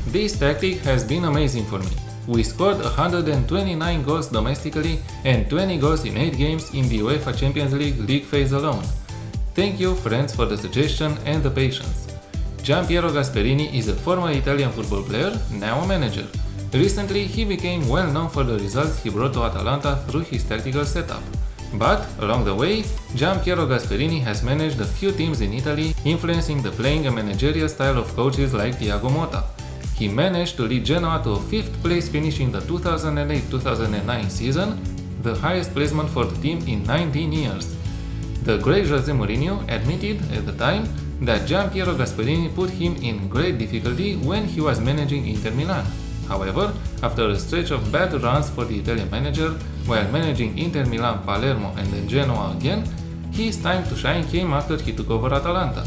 This tactic has been amazing for me. We scored 129 goals domestically and 20 goals in 8 games in the UEFA Champions League phase alone. Thank you friends for the suggestion and the patience. Piero Gasperini is a former Italian football player, now a manager. Recently, he became well known for the results he brought to Atalanta through his tactical setup. But, along the way, Piero Gasperini has managed a few teams in Italy, influencing the playing and managerial style of coaches like Thiago Motta. He managed to lead Genoa to a 5th place finish in the 2008-2009 season, the highest placement for the team in 19 years. The great Jose Mourinho admitted at the time that Piero Gasperini put him in great difficulty when he was managing Inter Milan. However, after a stretch of bad runs for the Italian manager, while managing Inter Milan, Palermo and then Genoa again, his time to shine came after he took over Atalanta.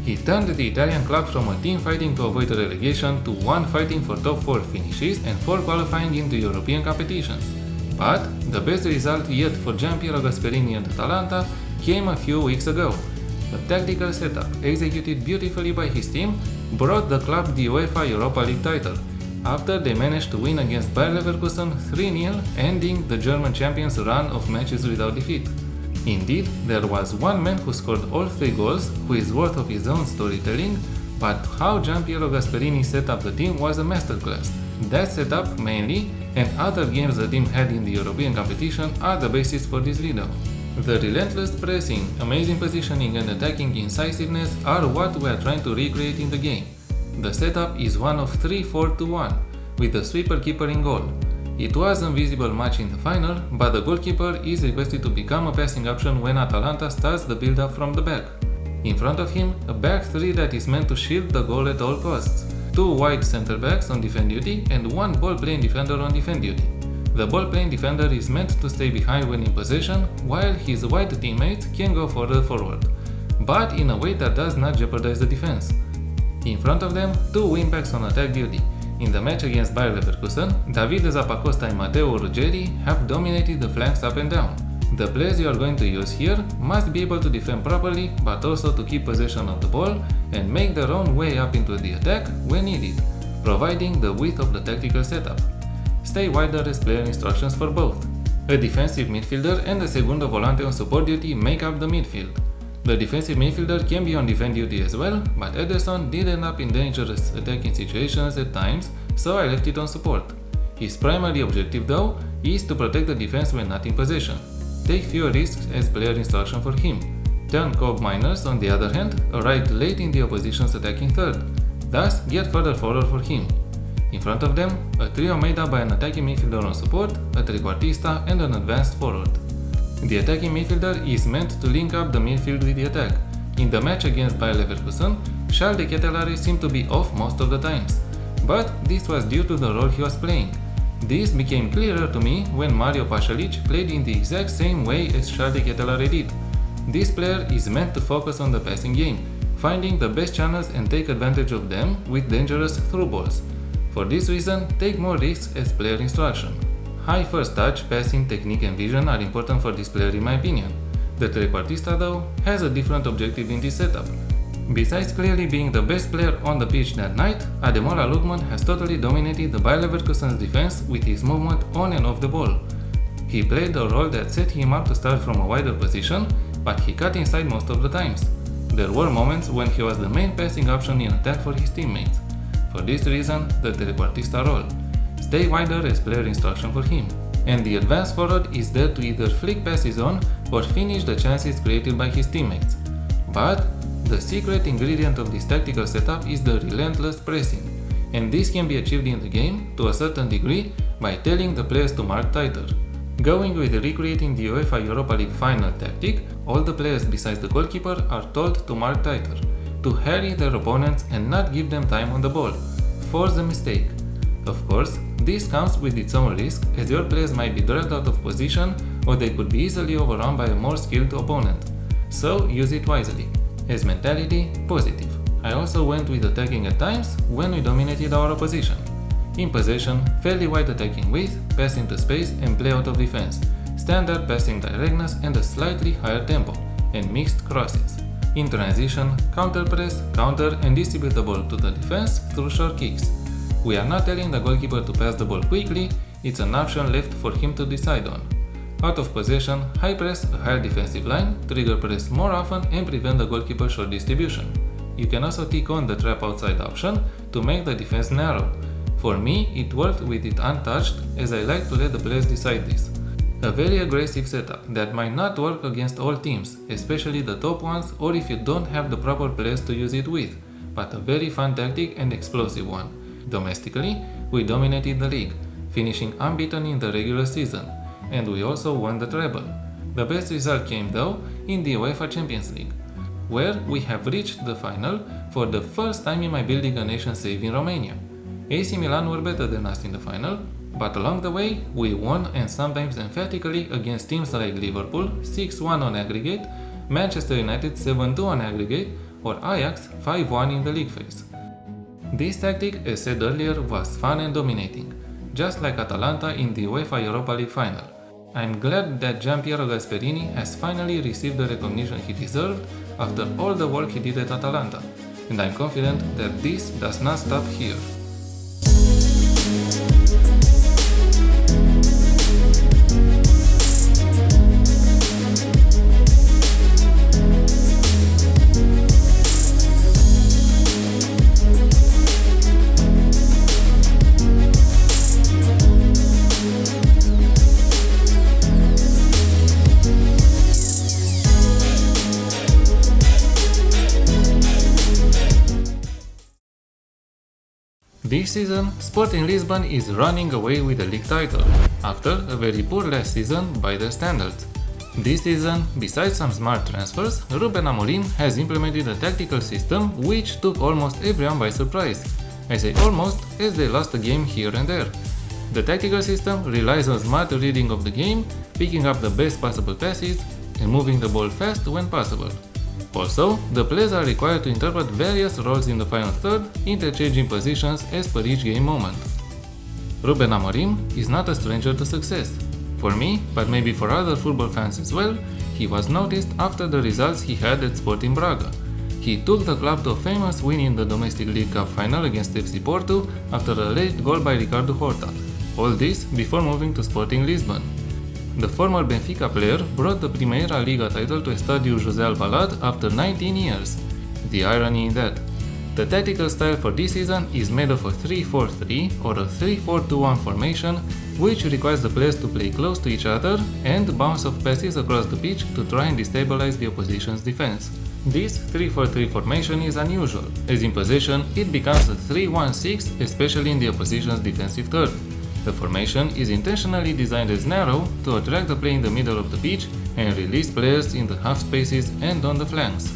He turned the Italian club from a team fighting to avoid relegation to one fighting for top 4 finishes and 4 qualifying into European competitions. But the best result yet for Piero Gasperini and Atalanta came a few weeks ago. A tactical setup executed beautifully by his team brought the club the UEFA Europa League title, after they managed to win against Bayer Leverkusen 3-0, ending the German champions' run of matches without defeat. Indeed, there was one man who scored all 3 goals, who is worth of his own storytelling, but how Piero Gasperini set up the team was a masterclass. That setup mainly, and other games the team had in the European competition are the basis for this video. The relentless pressing, amazing positioning and attacking incisiveness are what we are trying to recreate in the game. The setup is one of 3-4-2-1, with the sweeper keeper in goal. It was a visible match in the final, but the goalkeeper is requested to become a passing option when Atalanta starts the build-up from the back. In front of him, a back 3 that is meant to shield the goal at all costs, 2 wide centre-backs on defend duty and 1 ball-playing defender on defend duty. The ball-playing defender is meant to stay behind when in possession, while his wide teammate can go further forward, but in a way that does not jeopardize the defense. In front of them, 2 wingbacks on attack duty. In the match against Bayer Leverkusen, Davide Zappacosta and Matteo Ruggeri have dominated the flanks up and down. The players you are going to use here must be able to defend properly, but also to keep possession of the ball and make their own way up into the attack when needed, providing the width of the tactical setup. Stay wider as player instructions for both. A defensive midfielder and a segundo volante on support duty make up the midfield. The defensive midfielder can be on defend duty as well, but Ederson did end up in dangerous attacking situations at times, so I left it on support. His primary objective though is to protect the defense when not in possession. Take fewer risks as player instruction for him. Turn Cobb Miners on the other hand arrived late in the opposition's attacking third, thus get further forward for him. In front of them, a trio made up by an attacking midfielder on support, a trequartista and an advanced forward. The attacking midfielder is meant to link up the midfield with the attack. In the match against Bayer Leverkusen, Charles de Ketelaere seemed to be off most of the times, but this was due to the role he was playing. This became clearer to me when Mario Pasalic played in the exact same way as Charles de Ketelaere did. This player is meant to focus on the passing game, finding the best channels and take advantage of them with dangerous through balls. For this reason, take more risks as player instruction. High first touch, passing, technique and vision are important for this player in my opinion. The trequartista though has a different objective in this setup. Besides clearly being the best player on the pitch that night, Ademola Lookman has totally dominated the Bayer Leverkusen's defense with his movement on and off the ball. He played a role that set him up to start from a wider position, but he cut inside most of the times. There were moments when he was the main passing option in attack for his teammates. For this reason, the trequartista role. Stay wider as player instruction for him. And the advanced forward is there to either flick passes on or finish the chances created by his teammates. But the secret ingredient of this tactical setup is the relentless pressing, and this can be achieved in the game to a certain degree by telling the players to mark tighter. Going with recreating the UEFA Europa League final tactic, all the players besides the goalkeeper are told to mark tighter, to harry their opponents and not give them time on the ball, force a mistake. Of course, this comes with its own risk, as your players might be dragged out of position or they could be easily overrun by a more skilled opponent. So use it wisely. As mentality, positive. I also went with attacking at times when we dominated our opposition. In possession, fairly wide attacking width, pass into space and play out of defense, standard passing directness and a slightly higher tempo, and mixed crosses. In transition, counter press, counter and distribute the ball to the defense through short kicks. We are not telling the goalkeeper to pass the ball quickly, it's an option left for him to decide on. Out of possession, high press, a higher defensive line, trigger press more often and prevent the goalkeeper short distribution. You can also tick on the trap outside option to make the defense narrow. For me, it worked with it untouched, as I like to let the players decide this. A very aggressive setup that might not work against all teams, especially the top ones or if you don't have the proper players to use it with, but a very fun tactic and explosive one. Domestically, we dominated the league, finishing unbeaten in the regular season, and we also won the treble. The best result came though in the UEFA Champions League, where we have reached the final for the first time in my Building a Nation save in Romania. AC Milan were better than us in the final, but along the way we won, and sometimes emphatically, against teams like Liverpool 6-1 on aggregate, Manchester United 7-2 on aggregate, or Ajax 5-1 in the league phase. This tactic, as said earlier, was fun and dominating, just like Atalanta in the UEFA Europa League final. I'm glad that Piero Gasperini has finally received the recognition he deserved after all the work he did at Atalanta, and I'm confident that this does not stop here. This season, Sporting Lisbon is running away with the league title, after a very poor last season by their standards. This season, besides some smart transfers, Ruben Amorim has implemented a tactical system which took almost everyone by surprise. I say almost, as they lost a game here and there. The tactical system relies on smart reading of the game, picking up the best possible passes, and moving the ball fast when possible. Also, the players are required to interpret various roles in the final third, interchanging positions as per each game moment. Ruben Amorim is not a stranger to success. For me, but maybe for other football fans as well, he was noticed after the results he had at Sporting Braga. He took the club to a famous win in the Domestic League Cup final against FC Porto after a late goal by Ricardo Horta. All this before moving to Sporting Lisbon. The former Benfica player brought the Primeira Liga title to Estádio José Alvalade after 19 years. The irony in that. The tactical style for this season is made of a 3-4-3 or a 3-4-2-1 formation, which requires the players to play close to each other and bounce off passes across the pitch to try and destabilize the opposition's defense. This 3-4-3 formation is unusual, as in possession it becomes a 3-1-6, especially in the opposition's defensive third. The formation is intentionally designed as narrow to attract the play in the middle of the pitch and release players in the half spaces and on the flanks.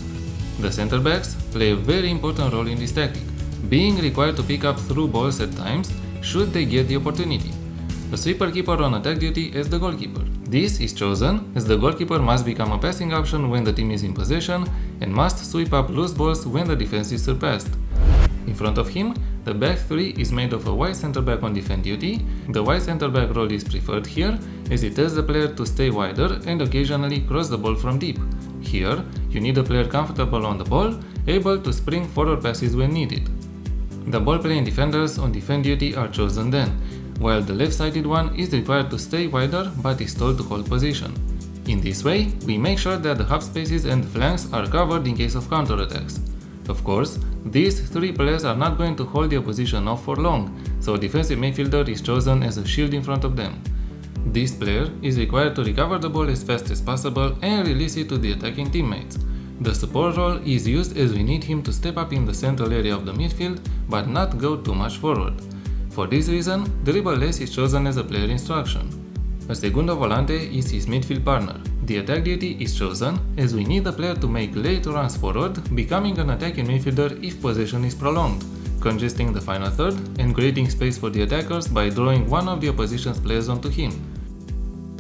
The center backs play a very important role in this tactic, being required to pick up through balls at times should they get the opportunity. A sweeper keeper on attack duty as the goalkeeper. This is chosen as the goalkeeper must become a passing option when the team is in possession and must sweep up loose balls when the defense is surpassed. In front of him, the back three is made of a wide center back on defend duty. The wide center back role is preferred here as it tells the player to stay wider and occasionally cross the ball from deep. Here, you need a player comfortable on the ball, able to spring forward passes when needed. The ball playing defenders on defend duty are chosen then, while the left-sided one is required to stay wider but is told to hold position. In this way, we make sure that the half spaces and the flanks are covered in case of counterattacks. Of course, these three players are not going to hold the opposition off for long, so a defensive midfielder is chosen as a shield in front of them. This player is required to recover the ball as fast as possible and release it to the attacking teammates. The support role is used as we need him to step up in the central area of the midfield but not go too much forward. For this reason, dribble less is chosen as a player instruction. A segundo volante is his midfield partner. The attack duty is chosen as we need the player to make late runs forward, becoming an attacking midfielder if possession is prolonged, congesting the final third and creating space for the attackers by drawing one of the opposition's players onto him.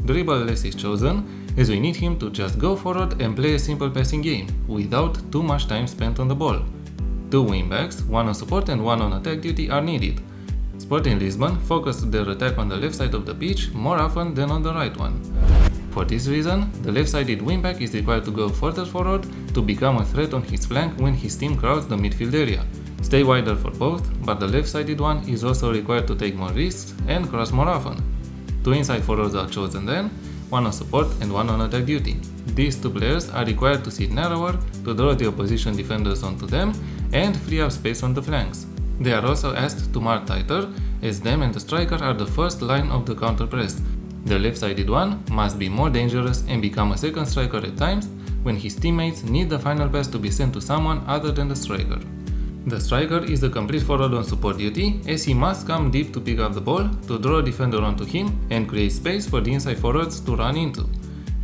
Dribble less is chosen as we need him to just go forward and play a simple passing game, without too much time spent on the ball. Two wingbacks, one on support and one on attack duty, are needed. Sporting Lisbon focused their attack on the left side of the pitch more often than on the right one. For this reason, the left-sided wingback is required to go further forward to become a threat on his flank when his team crowds the midfield area, Stay wider for both, but the left-sided one is also required to take more risks and cross more often. Two inside forwards are chosen then, one on support and one on attack duty. These two players are required to sit narrower to draw the opposition defenders onto them and free up space on the flanks. They are also asked to mark tighter, as them and the striker are the first line of the counter press. The left-sided one must be more dangerous and become a second striker at times when his teammates need the final pass to be sent to someone other than the striker. The striker is the complete forward on support duty, as he must come deep to pick up the ball, to draw a defender onto him and create space for the inside forwards to run into.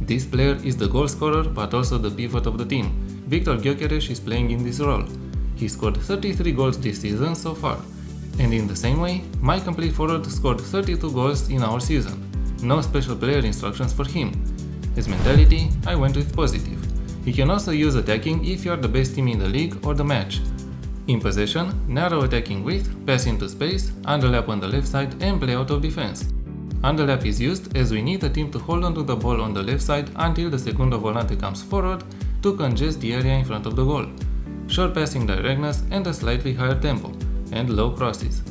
This player is the goal scorer but also the pivot of the team. Viktor Gyökeres is playing in this role. He scored 33 goals this season so far. And in the same way, my complete forward scored 32 goals in our season. No special player instructions for him. His mentality, I went with positive. He can also use attacking if you are the best team in the league or the match. In possession, narrow attacking width, pass into space, underlap on the left side and play out of defense. Underlap is used as we need the team to hold onto the ball on the left side until the secondo volante comes forward to congest the area in front of the goal. Short passing directness and a slightly higher tempo, and low crosses.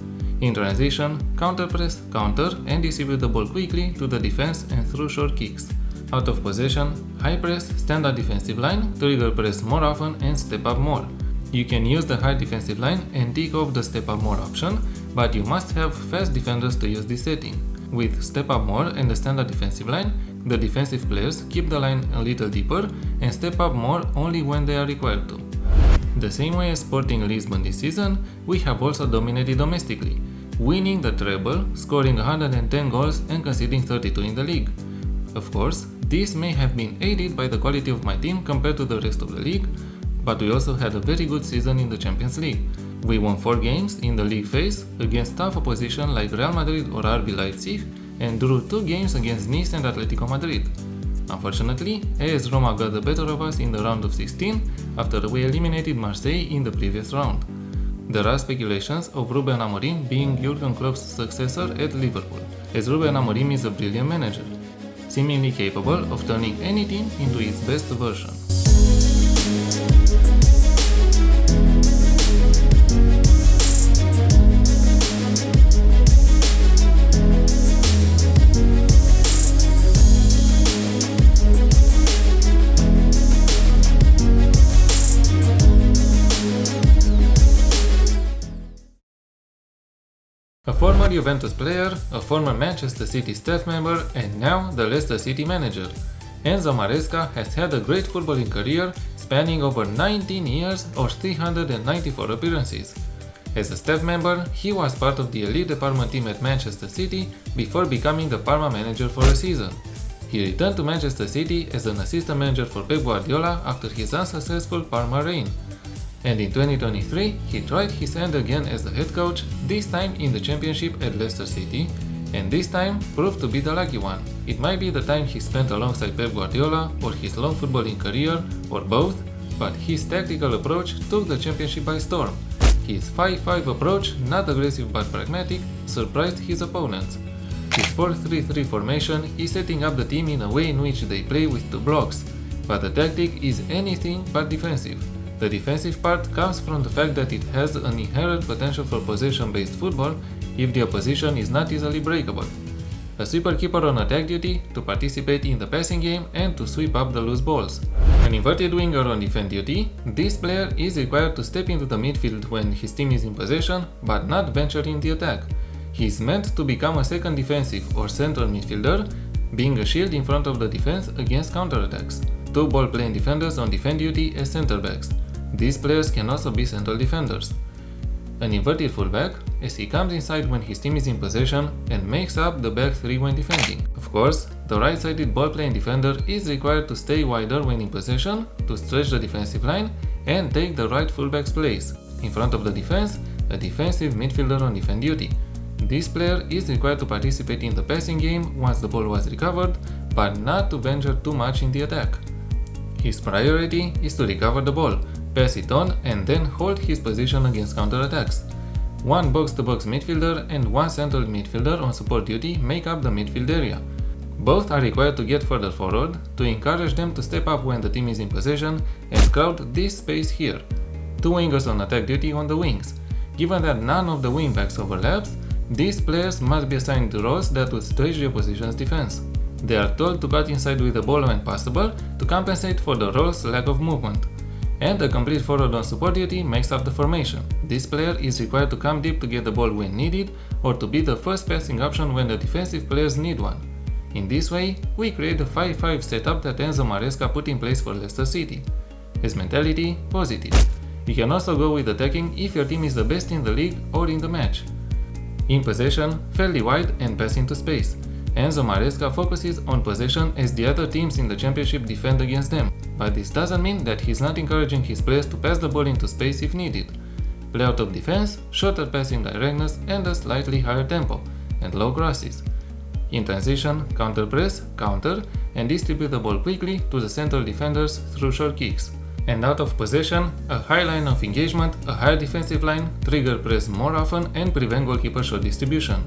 In transition, counter press, counter and distribute the ball quickly to the defense and through short kicks. Out of possession, high press, standard defensive line, trigger press more often and step up more. You can use the high defensive line and tick off the step up more option, but you must have fast defenders to use this setting. With step up more and the standard defensive line, the defensive players keep the line a little deeper and step up more only when they are required to. The same way as Sporting Lisbon this season, we have also dominated domestically, winning the treble, scoring 110 goals and conceding 32 in the league. Of course, this may have been aided by the quality of my team compared to the rest of the league, but we also had a very good season in the Champions League. We won 4 games in the league phase against tough opposition like Real Madrid or RB Leipzig and drew 2 games against Nice and Atletico Madrid. Unfortunately, AS Roma got the better of us in the round of 16 after we eliminated Marseille in the previous round. There are speculations of Ruben Amorim being Jurgen Klopp's successor at Liverpool, as Ruben Amorim is a brilliant manager, seemingly capable of turning any team into its best version. A former Juventus player, a former Manchester City staff member, and now the Leicester City manager. Enzo Maresca has had a great footballing career spanning over 19 years or 394 appearances. As a staff member, he was part of the elite department team at Manchester City before becoming the Parma manager for a season. He returned to Manchester City as an assistant manager for Pep Guardiola after his unsuccessful Parma reign. And in 2023, he tried his hand again as the head coach, this time in the Championship at Leicester City, and this time proved to be the lucky one. It might be the time he spent alongside Pep Guardiola, or his long footballing career, or both, but his tactical approach took the Championship by storm. His 5-5 approach, not aggressive but pragmatic, surprised his opponents. His 4-3-3 formation is setting up the team in a way in which they play with 2 blocks, but the tactic is anything but defensive. The defensive part comes from the fact that it has an inherent potential for possession-based football if the opposition is not easily breakable. A sweeper keeper on attack duty to participate in the passing game and to sweep up the loose balls. An inverted winger on defend duty, this player is required to step into the midfield when his team is in possession but not venture in the attack. He is meant to become a second defensive or central midfielder, being a shield in front of the defense against counterattacks. 2 ball-playing defenders on defend duty as center backs. These players can also be central defenders. An inverted fullback, as he comes inside when his team is in possession and makes up the back 3 when defending. Of course, the right-sided ball-playing defender is required to stay wider when in possession, to stretch the defensive line and take the right fullback's place. In front of the defense, a defensive midfielder on defend duty. This player is required to participate in the passing game once the ball was recovered, but not to venture too much in the attack. His priority is to recover the ball, pass it on and then hold his position against counterattacks. 1 box-to-box midfielder and 1 central midfielder on support duty make up the midfield area. Both are required to get further forward to encourage them to step up when the team is in possession and crowd this space here. 2 wingers on attack duty on the wings. Given that none of the wingbacks overlaps, these players must be assigned roles that would stretch the opposition's defense. They are told to cut inside with the ball when possible to compensate for the role's lack of movement. And a complete forward on support duty makes up the formation. This player is required to come deep to get the ball when needed or to be the first passing option when the defensive players need one. In this way, we create the 5-5 setup that Enzo Maresca put in place for Leicester City. His mentality, positive. You can also go with attacking if your team is the best in the league or in the match. In possession, fairly wide and pass into space. Enzo Maresca focuses on possession as the other teams in the championship defend against them, but this doesn't mean that he's not encouraging his players to pass the ball into space if needed. Play out of defense, shorter passing directness and a slightly higher tempo, and low crosses. In transition, counter press, counter, and distribute the ball quickly to the central defenders through short kicks. And out of possession, a high line of engagement, a higher defensive line, trigger press more often and prevent goalkeeper shot distribution.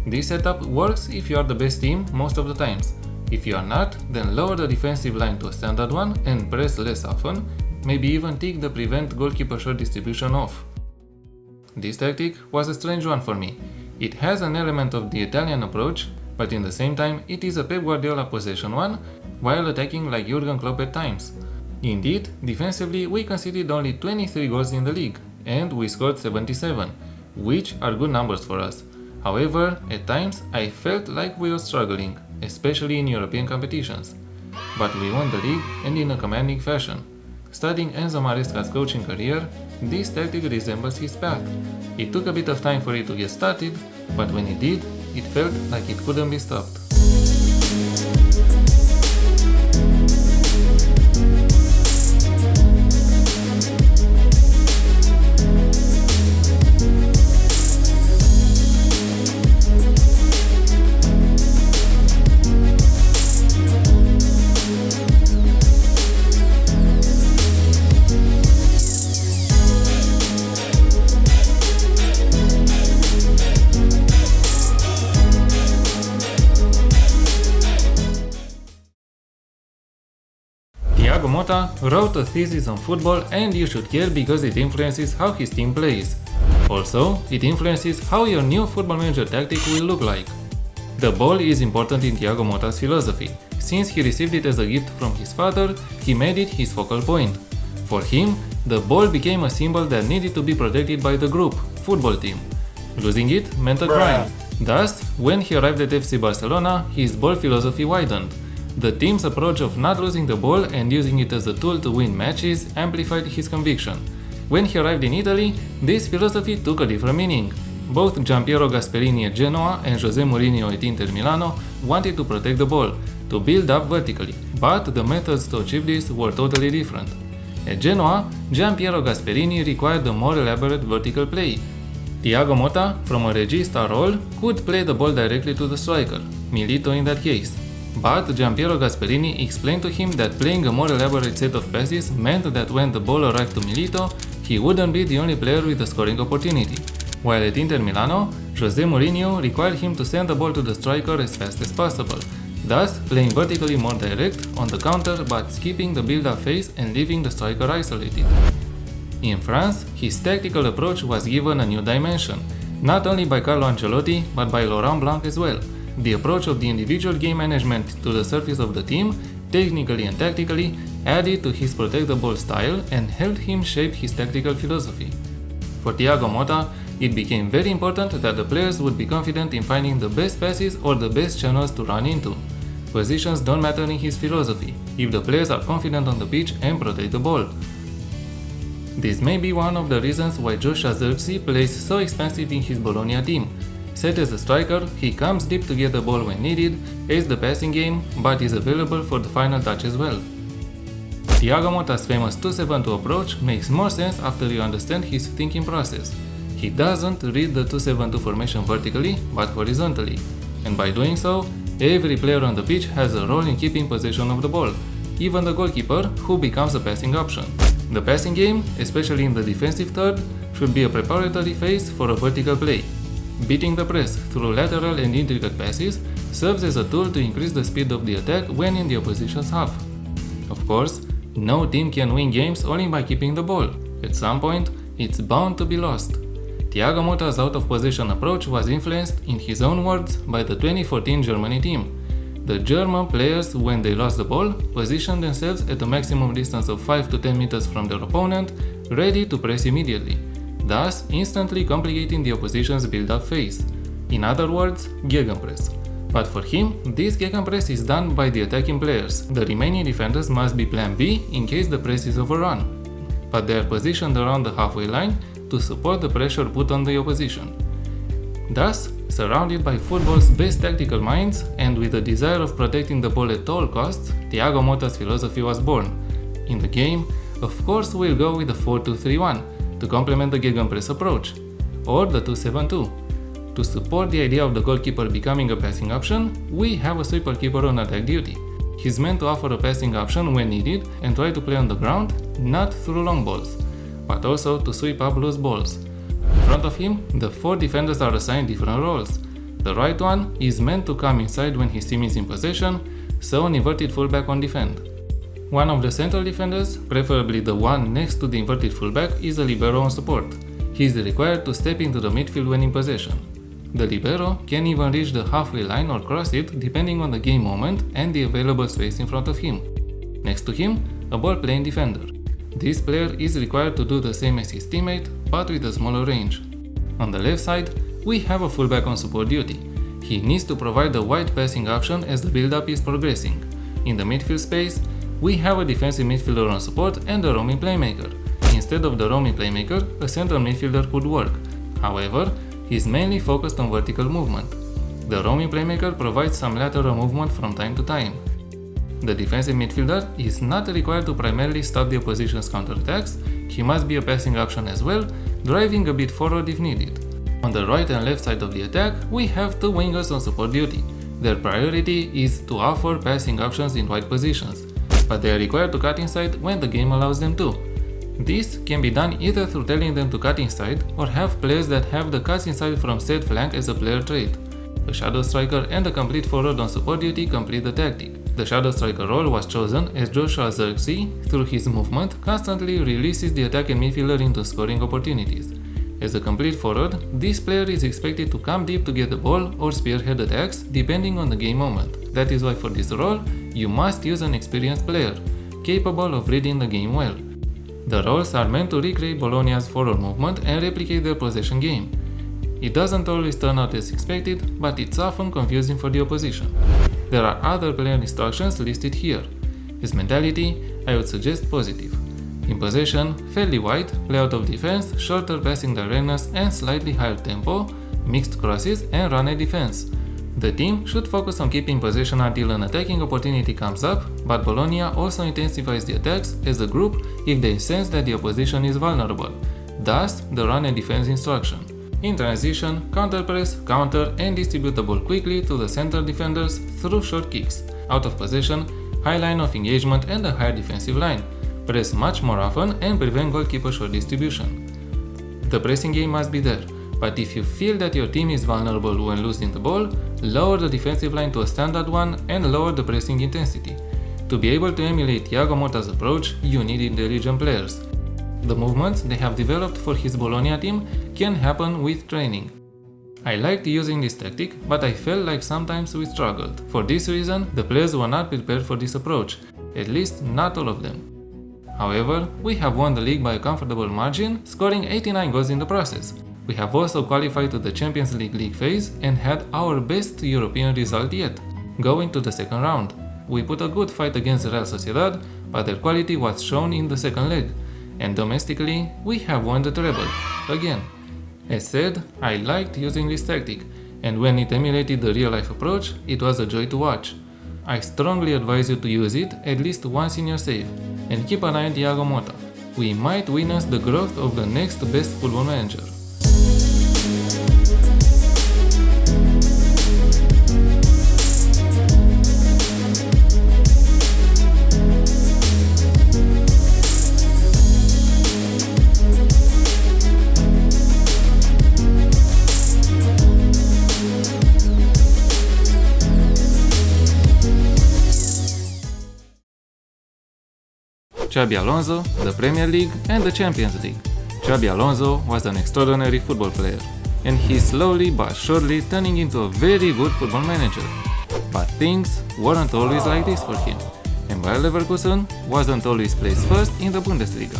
This setup works if you are the best team most of the times. If you are not, then lower the defensive line to a standard one and press less often, maybe even take the prevent goalkeeper shot distribution off. This tactic was a strange one for me. It has an element of the Italian approach, but in the same time it is a Pep Guardiola possession one, while attacking like Jurgen Klopp at times. Indeed, defensively we conceded only 23 goals in the league, and we scored 77, which are good numbers for us. However, at times I felt like we were struggling, especially in European competitions. But we won the league and in a commanding fashion. Studying Enzo Maresca's coaching career, this tactic resembles his path. It took a bit of time for it to get started, but when it did, it felt like it couldn't be stopped. Thiago Motta wrote a thesis on football and you should care because it influences how his team plays. Also, it influences how your new football manager tactic will look like. The ball is important in Thiago Motta's philosophy. Since he received it as a gift from his father, he made it his focal point. For him, the ball became a symbol that needed to be protected by the group, football team. Losing it meant a crime. Thus, when he arrived at FC Barcelona, his ball philosophy widened. The team's approach of not losing the ball and using it as a tool to win matches amplified his conviction. When he arrived in Italy, this philosophy took a different meaning. Both Piero Gasperini at Genoa and Jose Mourinho at Inter Milano wanted to protect the ball, to build up vertically, but the methods to achieve this were totally different. At Genoa, Piero Gasperini required a more elaborate vertical play. Thiago Motta, from a regista role, could play the ball directly to the striker, Milito in that case. But Piero Gasperini explained to him that playing a more elaborate set of passes meant that when the ball arrived to Milito, he wouldn't be the only player with a scoring opportunity. While at Inter Milano, Jose Mourinho required him to send the ball to the striker as fast as possible, thus playing vertically more direct on the counter but skipping the build-up phase and leaving the striker isolated. In France, his tactical approach was given a new dimension, not only by Carlo Ancelotti but by Laurent Blanc as well. The approach of the individual game management to the surface of the team, technically and tactically, added to his protect the ball style and helped him shape his tactical philosophy. For Thiago Motta, it became very important that the players would be confident in finding the best passes or the best channels to run into. Positions don't matter in his philosophy, if the players are confident on the pitch and protect the ball. This may be one of the reasons why Joshua Zirkzee plays so expensive in his Bologna team. Set as a striker, he comes deep to get the ball when needed, aids the passing game, but is available for the final touch as well. Thiago Motta's famous 2-7-2 approach makes more sense after you understand his thinking process. He doesn't read the 2-7-2 formation vertically, but horizontally, and by doing so, every player on the pitch has a role in keeping possession of the ball, even the goalkeeper, who becomes a passing option. The passing game, especially in the defensive third, should be a preparatory phase for a vertical play. Beating the press through lateral and intricate passes serves as a tool to increase the speed of the attack when in the opposition's half. Of course, no team can win games only by keeping the ball. At some point, it's bound to be lost. Thiago Motta's out-of-possession approach was influenced, in his own words, by the 2014 Germany team. The German players, when they lost the ball, positioned themselves at a maximum distance of 5 to 10 meters from their opponent, ready to press immediately, thus instantly complicating the opposition's build-up phase. In other words, gegenpress. But for him, this gegenpress is done by the attacking players. The remaining defenders must be plan B in case the press is overrun, but they are positioned around the halfway line to support the pressure put on the opposition. Thus, surrounded by football's best tactical minds and with the desire of protecting the ball at all costs, Thiago Motta's philosophy was born. In the game, of course we'll go with the 4-2-3-1 to complement the gegenpress approach, or the 2-7-2. To support the idea of the goalkeeper becoming a passing option, we have a sweeper keeper on attack duty. He's meant to offer a passing option when needed and try to play on the ground, not through long balls, but also to sweep up loose balls. In front of him, the 4 defenders are assigned different roles. The right one is meant to come inside when his team is in possession, so an inverted fullback on defend. One of the central defenders, preferably the one next to the inverted fullback, is a libero on support. He is required to step into the midfield when in possession. The libero can even reach the halfway line or cross it depending on the game moment and the available space in front of him. Next to him, a ball-playing defender. This player is required to do the same as his teammate, but with a smaller range. On the left side, we have a fullback on support duty. He needs to provide a wide passing option as the build-up is progressing. In the midfield space, we have a defensive midfielder on support and a roaming playmaker. Instead of the roaming playmaker, a central midfielder could work. However, he is mainly focused on vertical movement. The roaming playmaker provides some lateral movement from time to time. The defensive midfielder is not required to primarily stop the opposition's counterattacks, he must be a passing option as well, driving a bit forward if needed. On the right and left side of the attack, we have 2 wingers on support duty. Their priority is to offer passing options in wide positions, but they are required to cut inside when the game allows them to. This can be done either through telling them to cut inside or have players that have the cuts inside from said flank as a player trait. A shadow striker and a complete forward on support duty complete the tactic. The shadow striker role was chosen as Joshua Zirkzee, through his movement, constantly releases the attacking midfielder into scoring opportunities. As a complete forward, this player is expected to come deep to get the ball or spearhead attacks depending on the game moment. That is why for this role, you must use an experienced player, capable of reading the game well. The roles are meant to recreate Bologna's forward movement and replicate their possession game. It doesn't always turn out as expected, but it's often confusing for the opposition. There are other player instructions listed here. As mentality, I would suggest positive. In possession, fairly wide, play out of defense, shorter passing directness and slightly higher tempo, mixed crosses and run a defense. The team should focus on keeping possession until an attacking opportunity comes up, but Bologna also intensifies the attacks as a group if they sense that the opposition is vulnerable, thus the run and defense instruction. In transition, counter-press, counter and distribute the ball quickly to the center defenders through short kicks. Out of possession, high line of engagement and a higher defensive line. Press much more often and prevent goalkeeper short distribution. The pressing game must be there, but if you feel that your team is vulnerable when losing the ball, lower the defensive line to a standard one and lower the pressing intensity. To be able to emulate Thiago Motta's approach, you need intelligent players. The movements they have developed for his Bologna team can happen with training. I liked using this tactic, but I felt like sometimes we struggled. For this reason, the players were not prepared for this approach, at least not all of them. However, we have won the league by a comfortable margin, scoring 89 goals in the process. We have also qualified to the Champions League phase and had our best European result yet, going to the second round. We put a good fight against Real Sociedad, but their quality was shown in the second leg. And domestically, we have won the treble, again. As said, I liked using this tactic, and when it emulated the real-life approach, it was a joy to watch. I strongly advise you to use it at least once in your save, and keep an eye on Thiago Motta. We might witness the growth of the next best football manager. Xabi Alonso, the Premier League and the Champions League. Xabi Alonso was an extraordinary football player, and he's slowly but surely turning into a very good football manager. But things weren't always like this for him, and Bayer Leverkusen wasn't always placed first in the Bundesliga.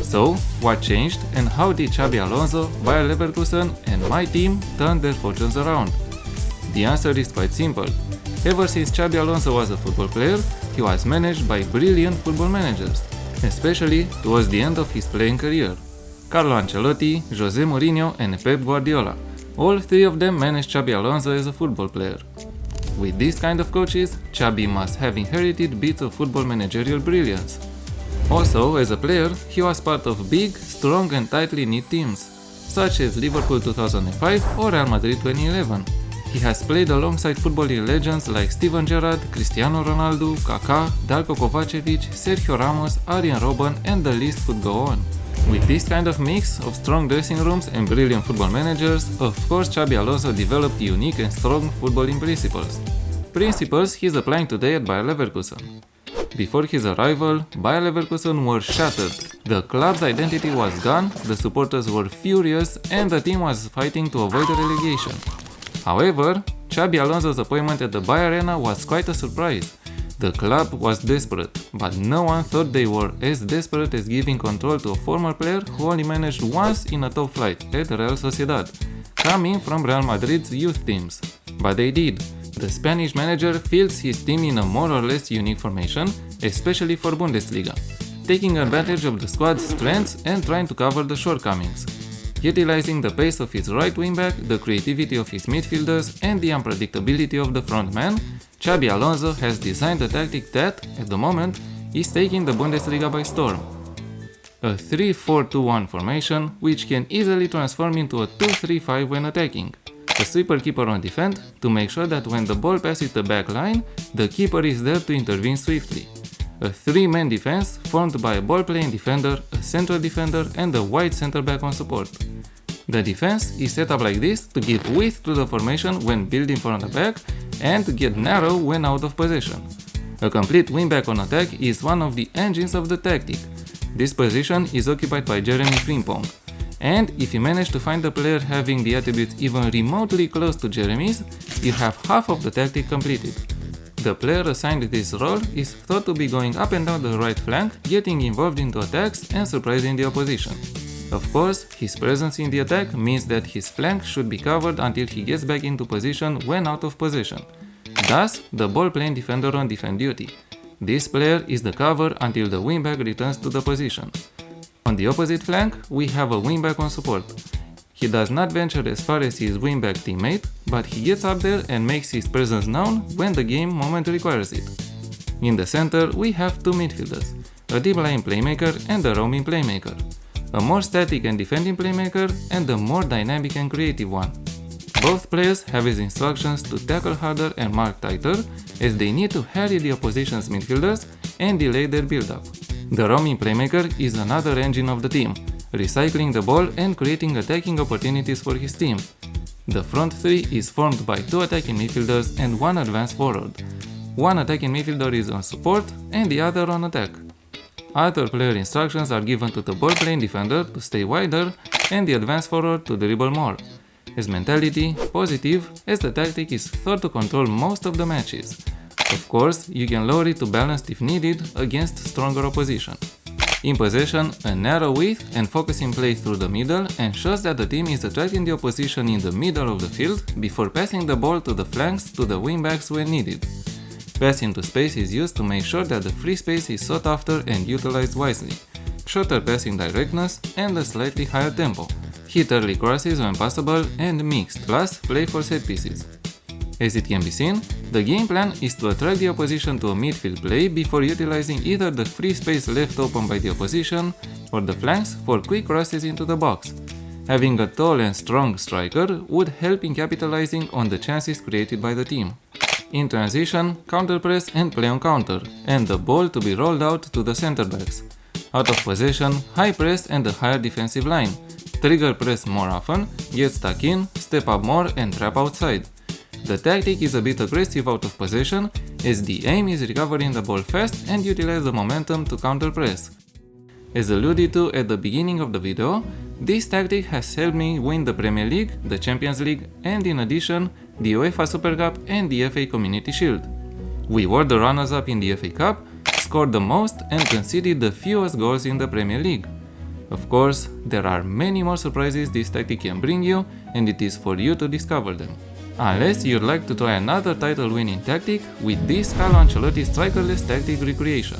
So, what changed and how did Xabi Alonso, Bayer Leverkusen and my team turn their fortunes around? The answer is quite simple. Ever since Xabi Alonso was a football player, he was managed by brilliant football managers, especially towards the end of his playing career. Carlo Ancelotti, Jose Mourinho and Pep Guardiola. All three of them managed Xabi Alonso as a football player. With this kind of coaches, Xabi must have inherited bits of football managerial brilliance. Also, as a player, he was part of big, strong and tightly knit teams, such as Liverpool 2005 or Real Madrid 2011. He has played alongside footballing legends like Steven Gerrard, Cristiano Ronaldo, Kaká, Darko Kovacevic, Sergio Ramos, Arjen Robben and the list could go on. With this kind of mix of strong dressing rooms and brilliant football managers, of course Xabi Alonso developed unique and strong footballing principles. Principles he's applying today at Bayer Leverkusen. Before his arrival, Bayer Leverkusen were shattered. The club's identity was gone, the supporters were furious and the team was fighting to avoid relegation. However, Xabi Alonso's appointment at the Bayer Arena was quite a surprise. The club was desperate, but no one thought they were as desperate as giving control to a former player who only managed once in a top flight at Real Sociedad, coming from Real Madrid's youth teams. But they did. The Spanish manager fields his team in a more or less unique formation, especially for Bundesliga, taking advantage of the squad's strengths and trying to cover the shortcomings. Utilizing the pace of his right wing-back, the creativity of his midfielders and the unpredictability of the front man, Xabi Alonso has designed a tactic that, at the moment, is taking the Bundesliga by storm. A 3-4-2-1 formation which can easily transform into a 2-3-5 when attacking. A sweeper keeper on defense to make sure that when the ball passes the back line, the keeper is there to intervene swiftly. A three-man defense formed by a ball-playing defender, a central defender and a wide center-back on support. The defense is set up like this to give width to the formation when building for the back and to get narrow when out of possession. A complete wingback on attack is one of the engines of the tactic. This position is occupied by Jeremy Frimpong, and if you manage to find a player having the attributes even remotely close to Jeremy's, you have half of the tactic completed. The player assigned this role is thought to be going up and down the right flank, getting involved into attacks and surprising the opposition. Of course, his presence in the attack means that his flank should be covered until he gets back into position when out of possession. Thus, the ball-playing defender on defend duty. This player is the cover until the wingback returns to the position. On the opposite flank, we have a wingback on support. He does not venture as far as his wingback teammate, but he gets up there and makes his presence known when the game moment requires it. In the center, we have two midfielders, a deep line playmaker and a roaming playmaker, a more static and defending playmaker and a more dynamic and creative one. Both players have his instructions to tackle harder and mark tighter, as they need to harry the opposition's midfielders and delay their build-up. The roaming playmaker is another engine of the team, recycling the ball and creating attacking opportunities for his team. The front three is formed by two attacking midfielders and one advanced forward. One attacking midfielder is on support and the other on attack. Other player instructions are given to the ball-playing defender to stay wider and the advanced forward to dribble more. His mentality positive, as the tactic is thought to control most of the matches. Of course, you can lower it to balanced if needed against stronger opposition. In possession, a narrow width and focusing play through the middle ensures that the team is attracting the opposition in the middle of the field before passing the ball to the flanks to the wingbacks when needed. Pass into space is used to make sure that the free space is sought after and utilized wisely. Shorter passing directness and a slightly higher tempo. Hit early crosses when possible and mixed, plus play for set pieces. As it can be seen, the game plan is to attract the opposition to a midfield play before utilizing either the free space left open by the opposition or the flanks for quick crosses into the box. Having a tall and strong striker would help in capitalizing on the chances created by the team. In transition, counter-press and play on counter, and the ball to be rolled out to the center-backs. Out of possession, high press and a higher defensive line. Trigger press more often, get stuck in, step up more and trap outside. The tactic is a bit aggressive out of possession as the aim is recovering the ball fast and utilize the momentum to counter-press. As alluded to at the beginning of the video, this tactic has helped me win the Premier League, the Champions League, and in addition, the UEFA Super Cup and the FA Community Shield. We were the runners-up in the FA Cup, scored the most and conceded the fewest goals in the Premier League. Of course, there are many more surprises this tactic can bring you, and it is for you to discover them. Unless you'd like to try another title-winning tactic with this Carlo Ancelotti strikerless tactic recreation.